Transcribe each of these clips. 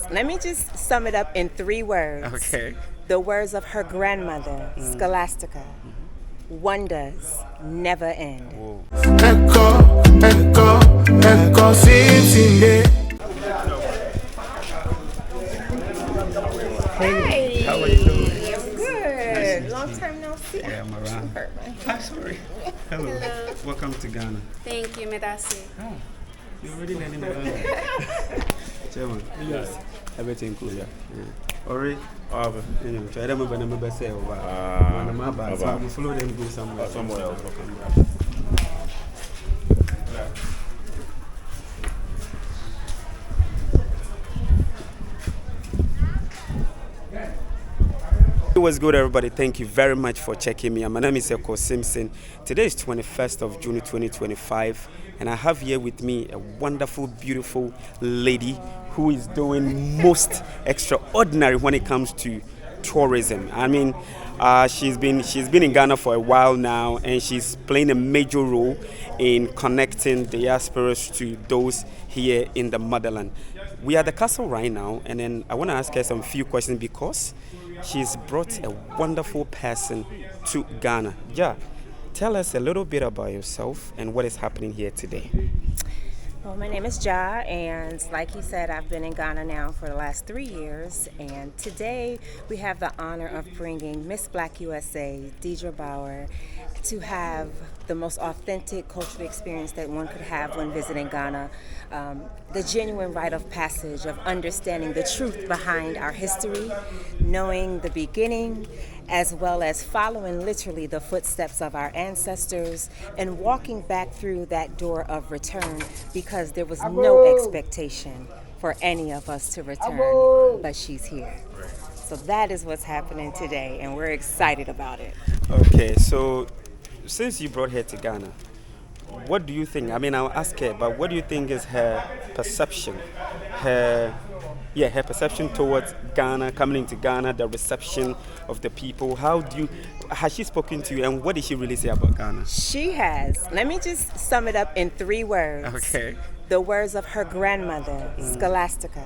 Let me just sum it up in 3 words. Okay. The words of her grandmother, Scholastica. Wonders never end. Whoa. Ekow, Ekow, Ekow, Simpson. Hey, How are you doing? I'm good. Long time no see. Yeah, I'm around. I'm sorry. Hello. Welcome to Ghana. Thank you, Medasi. Oh, you're already learning the language. Chairman, yes. Everything cool, yeah. Already? Anyway, try them, but I'm say, when I'm about, so I will follow them, go somewhere else. What's good, everybody? Thank you very much for checking me. My name is Ekow Simpson. Today is 21st of June 2025, and I have here with me a wonderful, beautiful lady who is doing most extraordinary when it comes to tourism. I mean, she's been in Ghana for a while now, and she's playing a major role in connecting diasporas to those here in the motherland. We are at the castle right now, and then I want to ask her some few questions because she's brought a wonderful person to Ghana. Ja, tell us a little bit about yourself and what is happening here today. Well, my name is Ja, and like he said, I've been in Ghana now for the last 3 years. And today we have the honor of bringing Miss Black USA, Deidre Bauer, to have the most authentic cultural experience that one could have when visiting Ghana. The genuine rite of passage of understanding the truth behind our history, knowing the beginning, as well as following literally the footsteps of our ancestors and walking back through that door of return, because there was no expectation for any of us to return, but she's here. So that is what's happening today, and we're excited about it. Okay, so since you brought her to Ghana, what do you think? I mean, I'll ask her, but what do you think is her perception? Her perception towards Ghana, coming into Ghana, the reception of the people. Has she spoken to you, and what did she really say about Ghana? She has. Let me just sum it up in 3 words. Okay. The words of her grandmother, Scholastica.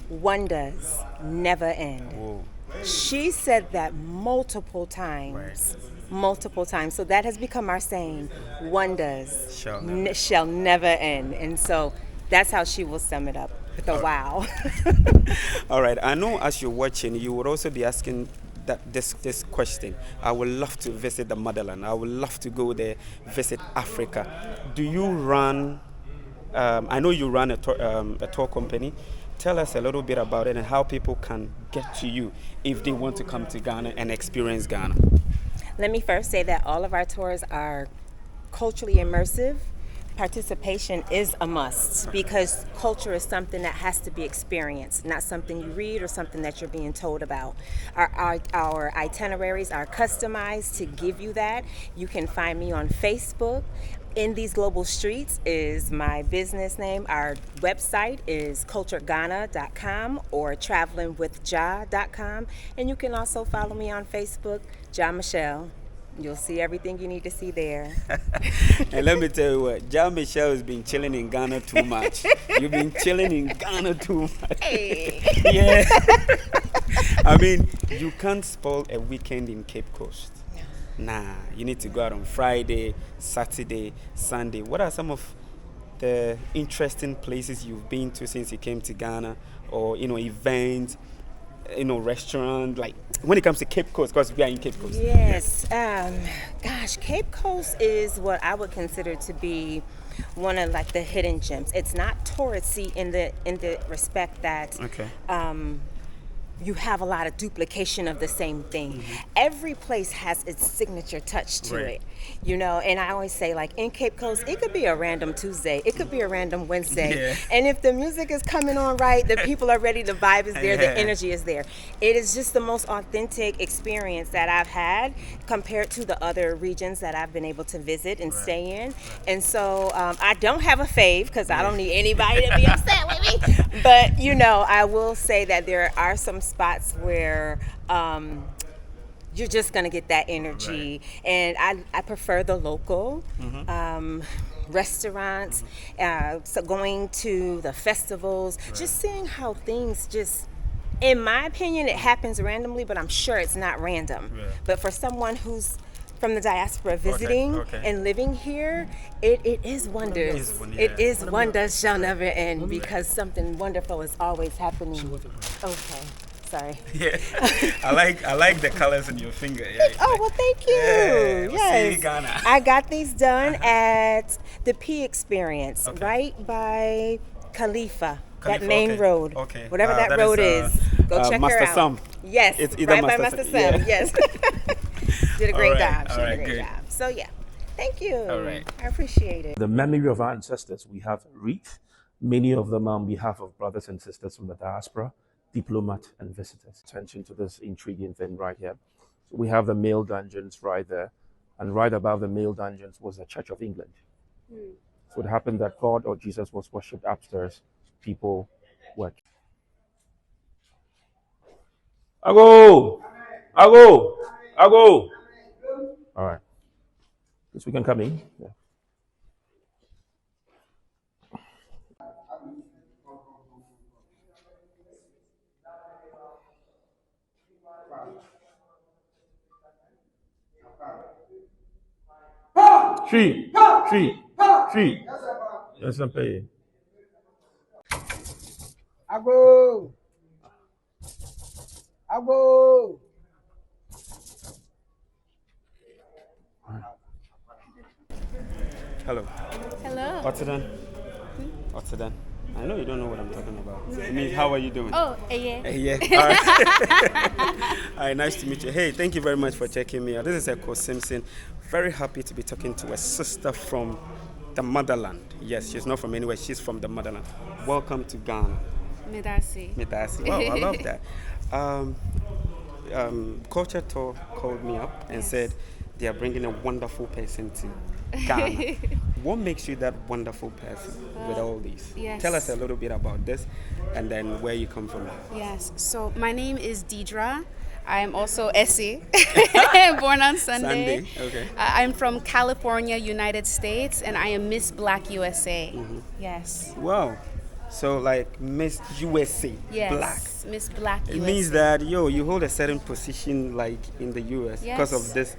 Wonders never end. Whoa. She said that multiple times. Multiple times. So that has become our saying, wonders shall never end. And so that's how she will sum it up with a wow. All right. I know as you're watching, you would also be asking this question. I would love to visit the motherland. I would love to go there, visit Africa. Do you run? I know you run a tour company. Tell us a little bit about it and how people can get to you if they want to come to Ghana and experience Ghana. Let me first say that all of our tours are culturally immersive. Participation is a must because culture is something that has to be experienced, not something you read or something that you're being told about. Our itineraries are customized to give you that. You can find me on Facebook. In These Global Streets is my business name. Our website is cultureghana.com or travelingwithja.com. And you can also follow me on Facebook, Ja Michelle. You'll see everything you need to see there. And let me tell you what, Ja Michelle has been chilling in Ghana too much. You've been chilling in Ghana too much. Hey. Yeah. I mean, you can't spoil a weekend in Cape Coast. Nah, you need to go out on Friday, Saturday, Sunday. What are some of the interesting places you've been to since you came to Ghana, or events, restaurant, like when it comes to Cape Coast, because we are in Cape Coast? Yes. Cape Coast is what I would consider to be one of like the hidden gems. It's not touristy in the respect that you have a lot of duplication of the same thing. Mm-hmm. Every place has its signature touch to it, and I always say, like, in Cape Coast, it could be a random Tuesday, it could be a random Wednesday, and if the music is coming on right, the people are ready, the vibe is there, the energy is there. It is just the most authentic experience that I've had compared to the other regions that I've been able to visit and stay in. And so I don't have a fave because I don't need anybody to be upset with me, but I will say that there are some spots where you're just gonna get that energy, and I prefer the local. restaurants, so going to the festivals, just seeing how things just, in my opinion, it happens randomly, but I'm sure it's not random. But for someone who's from the diaspora visiting and living here, it is wonders. It is wonders shall never end, because something wonderful is always happening. Okay. Sorry. Yeah, I like the colors in your finger. Yeah. Oh, well, thank you. Yeah, Yes. Ghana. I got these done at the P Experience, right by Khalifa, that main road. Okay. Whatever that road is. Go check Master her out. Sam. Yes, It's either right by Master Master Sam. Sam. Yes. Did a great job. She all did a right, great good. job. So, yeah. Thank you. All right. I appreciate it. The memory of our ancestors, we have wreath, many of them on behalf of brothers and sisters from the diaspora, diplomat and visitors. Attention to this intriguing thing right here. So we have the male dungeons right there, and right above the male dungeons was the Church of England. So it happened that God or Jesus was worshipped upstairs. People were. Ago! Ago! Ago! All right. Yes, we can come in. Yeah. She. Yes, I'm paying. Ago. Hello. Hello. What's it done? What's it done? I know you don't know what I'm talking about. It means, how are you doing? Oh, yeah. Yeah. All right. All right, nice to meet you. Hey, thank you very much for checking me out. This is Ekow Simpson. Very happy to be talking to a sister from the motherland. Yes, she's not from anywhere. She's from the motherland. Welcome to Ghana. Medasi. Medasi. Wow, I love that. Culture Tour called me up and said they are bringing a wonderful person to Ghana. What makes you that wonderful person with all these? Yes. Tell us a little bit about this and then where you come from. Yes. So my name is Deidra. I'm also Essie, born on Sunday. Okay. I'm from California, United States, and I am Miss Black USA. Yes. Wow. So like Miss USA, Yes. Black. Miss Black It USA. means that you hold a certain position like in the US because Yes. of this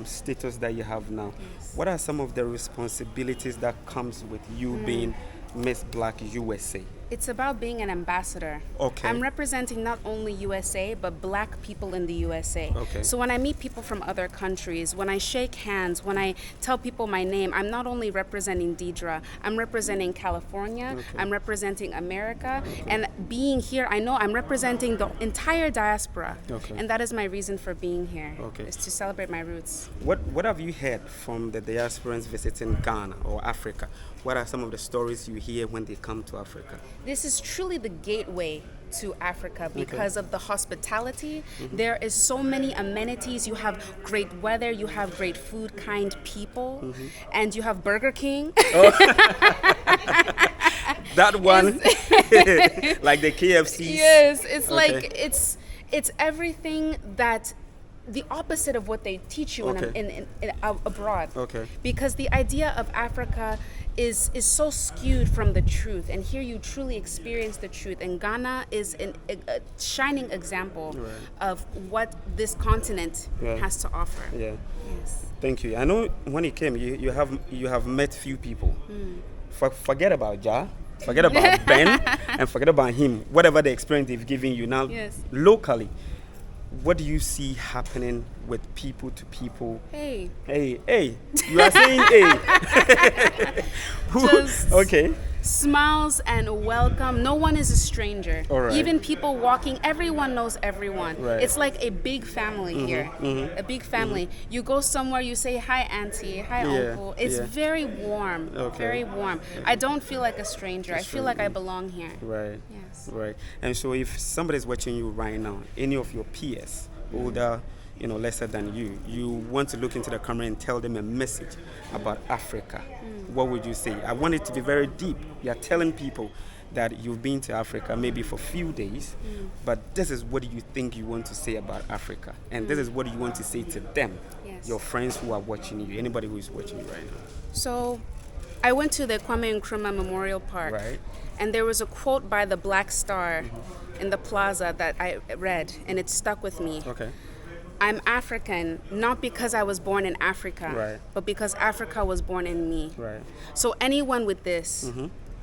status that you have now. What are some of the responsibilities that comes with you being Miss Black USA? It's about being an ambassador. Okay. I'm representing not only USA, but black people in the USA. Okay. So when I meet people from other countries, when I shake hands, when I tell people my name, I'm not only representing Deidra, I'm representing California, I'm representing America, and being here, I know I'm representing the entire diaspora. Okay. And that is my reason for being here, Okay. is to celebrate my roots. What have you heard from the diasporans visiting Ghana or Africa? What are some of the stories you hear when they come to Africa? This is truly the gateway to Africa because of the hospitality. There is so many amenities. You have great weather, you have great food, kind people, and you have Burger King. That one, like the KFCs. Yes, it's Okay. like it's everything that the opposite of what they teach you Okay. in abroad. Okay. Because the idea of Africa is so skewed from the truth, and here you truly experience the truth. And Ghana is a shining example of what this continent has to offer. Yeah. Yes. Thank you. I know when you came, you have met few people. Forget about Ja, forget about Ben, and forget about him. Whatever the experience they've given you now, Yes. locally, what do you see happening with people to people? Hey. Hey, you are saying hey. Just- Okay. Smiles and welcome. No one is a stranger. All right. Even people walking, everyone knows everyone. Right. It's like a big family here. A big family. You go somewhere, you say hi auntie, hi Yeah, uncle. It's yeah. very warm. Okay. Very warm. I don't feel like a stranger. I feel like I belong here. Right. Yes. Right. And so if somebody's watching you right now, any of your peers, older, lesser than you want to look into the camera and tell them a message about Africa, what would you say? I want it to be very deep. You're telling people that you've been to Africa maybe for a few days, but this is what you think you want to say about Africa. And this is what you want to say to them, Yes. your friends who are watching you, anybody who is watching you right now. So I went to the Kwame Nkrumah Memorial Park, Right. and there was a quote by the Black Star in the plaza that I read, and it stuck with me. Okay. I'm African, not because I was born in Africa, Right. but because Africa was born in me. Right. So anyone with this,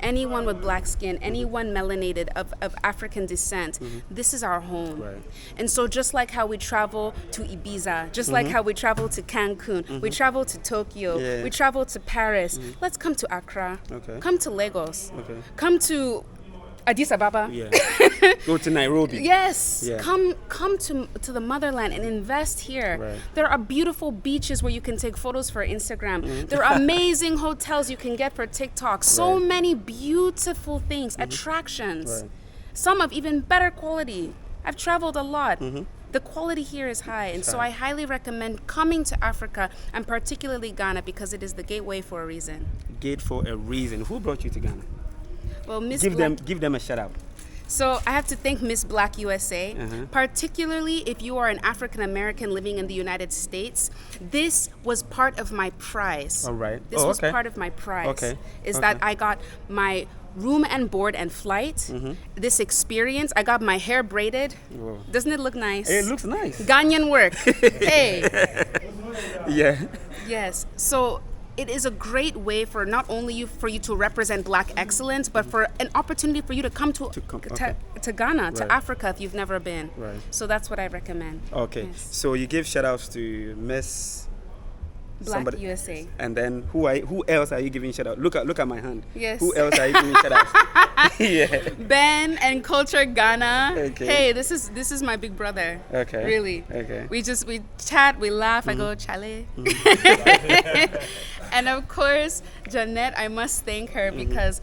anyone with black skin, anyone melanated of African descent, this is our home. Right. And so just like how we travel to Ibiza, just like how we travel to Cancun, we travel to Tokyo, Yeah. we travel to Paris, let's come to Accra, Okay. come to Lagos, Okay. come to Addis Ababa. Yeah. Go to Nairobi. Yes, Yeah. come to the motherland and invest here. Right. There are beautiful beaches where you can take photos for Instagram. There are amazing hotels you can get for TikTok. So Right. many beautiful things, attractions. Right. Some of even better quality. I've traveled a lot. The quality here is high, and so I highly recommend coming to Africa, and particularly Ghana, because it is the gateway for a reason. Gate for a reason. Who brought you to Ghana? Well, Miss Give Black, them a shout out. So I have to thank Miss Black USA, Uh-huh. particularly if you are an African American living in the United States. This was part of my prize. All right. This Oh, was okay. part of my prize. Okay. Is Okay. that I got my room and board and flight. This experience, I got my hair braided. Whoa. Doesn't it look nice? It looks nice. Ghanaian work. Hey. Yeah. Yes. So it is a great way for not only for you to represent Black excellence, but for an opportunity for you to come to okay. to Ghana, to Right. Africa if you've never been. Right. So that's what I recommend. Okay. Yes. So you give shout outs to Miss Black USA. And then who else are you giving shout out? Look at my hand. Yes. Who else are you giving shout outs? Yeah. Ben and Culture Ghana. Okay. Hey, this is my big brother. Okay. Really. Okay. We chat, we laugh. I go chale. And of course, Jeanette, I must thank her because,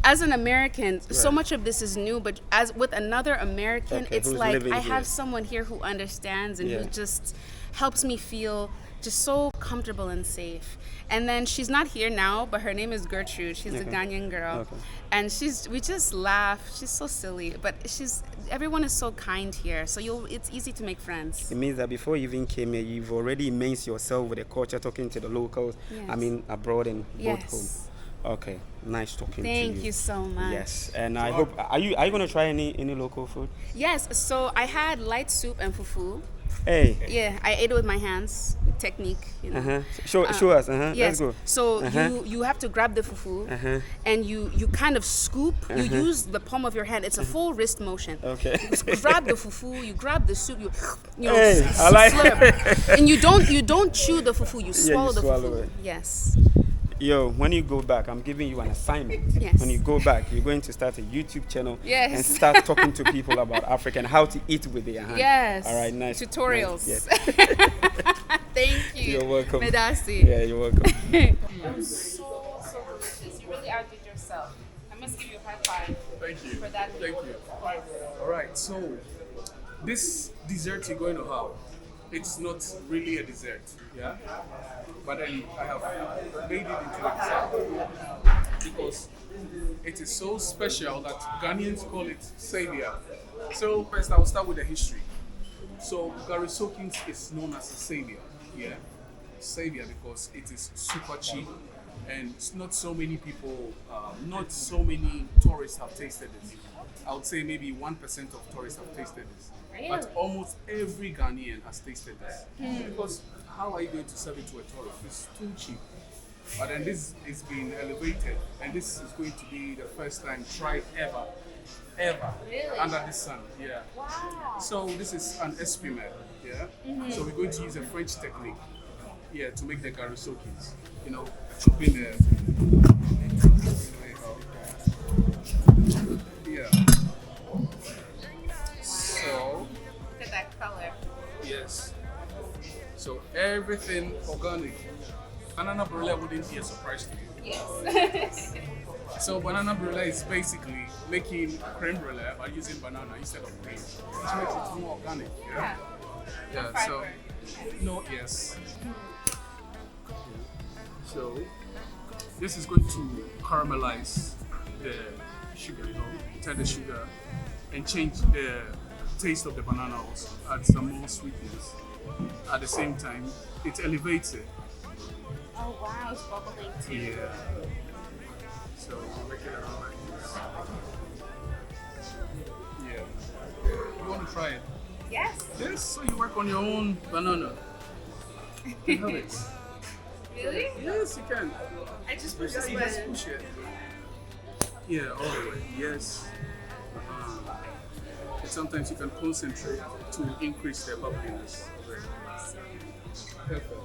as an American, so much of this is new, but as with another American, Okay, it's who's like living I here. have someone here who understands and Yeah. who just helps me feel just so comfortable and safe. And then she's not here now, but her name is Gertrude. She's a Ghanaian girl. Okay. And we just laugh. She's so silly, but everyone is so kind here. So it's easy to make friends. It means that before you even came here, you've already immersed yourself with the culture, talking to the locals. Yes. I mean, abroad and both Yes. home. Okay, nice talking to you. Thank you so much. Yes, and I hope are you gonna try any local food? Yes, so I had light soup and fufu. Hey. Yeah, I ate it with my hands. Technique, Uh-huh. Show us. Uh-huh. Yes. Let's go. So Uh-huh. you have to grab the fufu and you kind of scoop. You use the palm of your hand. It's a full wrist motion. Okay. You grab the fufu. You grab the soup. You Hey, I like slurp. And you don't chew the fufu. You swallow the swallow fufu. it. Yes. Yo, when you go back, I'm giving you an assignment. Yes. When you go back, you're going to start a YouTube channel Yes. and start talking to people about Africa and how to eat with their hands. Yes. All right, nice. Tutorials. Nice. Yes. Thank you. You're welcome. Medasi. Yeah, you're welcome. So delicious. You really outdid yourself. I must give you a high five. Thank you. For that. Thank you. All right, so this dessert you're going to have, it's not really a dessert, yeah? But then I have made it into a dessert because it is so special that Ghanaians call it savior. So first I will start with the history. So Gary Soakins is known as a savior, yeah? Savior because it is super cheap and it's not so many people, not so many tourists have tasted this. I would say maybe 1% of tourists have tasted this. But almost every Ghanaian has tasted this. Because how are you going to serve it to a tourist? It's too cheap. But then this is being elevated and this is going to be the first time tried ever under the sun. Yeah. Wow. So this is an espimel, yeah? So we're going to use a French technique, yeah, to make the Gary Soakins. Chopping the yeah. So Look at that color. yes. So everything organic. Banana brulee wouldn't be a surprise to you. Yes. So banana brulee is basically making creme brulee by using banana instead of cream, which makes it more organic. Yeah. Yeah. So no, yes. So this is going to caramelize the sugar, turn the sugar, and change the taste of the banana also. Add some more sweetness. At the same time, it elevates it. Oh wow, it's bubbling too. Yeah. So we make it around like this. Yeah. You want to try it? Yes. Yes. So you work on your own banana. You have it. Really? Yes, you can. I just push Yeah, this you just button. push it. Yeah, all the way. Yes. And sometimes you can concentrate to increase the bubbliness of it. Perfect.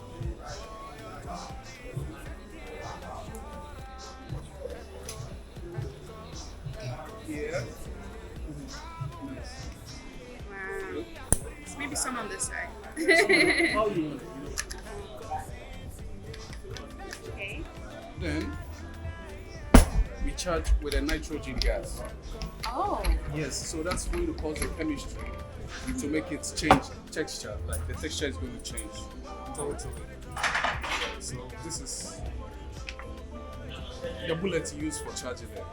Yeah. Wow. So maybe some on this side. How you want it? Okay. Then we charge with a nitrogen gas. Oh. Yes, so that's going to cause the chemistry to make it change texture. Like the texture is going to change totally. So this is the bullet you use for charging it.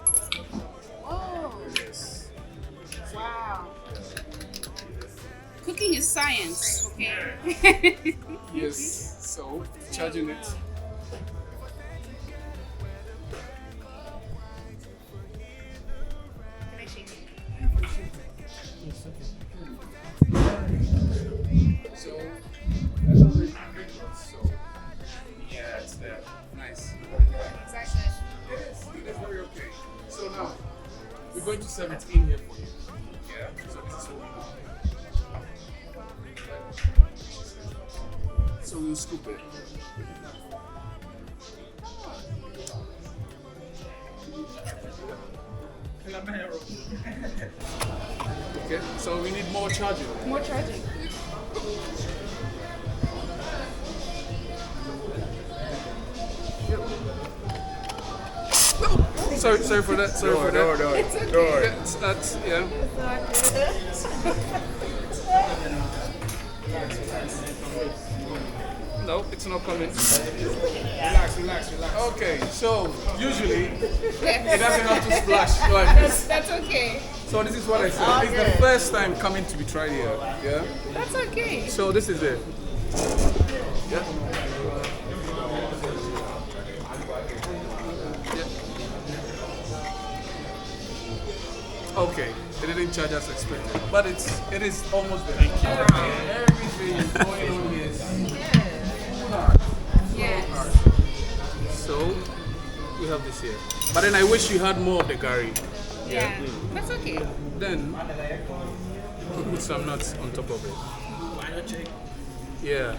Oh. Yes. Wow. Cooking is science, okay? Yes. So charging it. Can I shake it? So that's already good. So yeah, it's there. Nice. Exactly. Yes, it is very okay. So now we're going to serve it in here for you. Yeah. So this is what we do. So we'll scoop it. Okay, so we need more charging. More charging. Sorry for that. Sorry for that. That's yeah. No, it's not coming. Relax. Okay, so usually it doesn't have to splash like this. That's okay. So this is what I said. It's the first time coming to be tried here. Yeah. That's okay. So this is it. Yeah. Okay, it didn't charge as expected, but it is almost there. Thank you. Everything is going on here. Yes. So we have this here, but then I wish you had more of the gari. Yeah. That's okay. Then put some nuts on top of it. Yeah.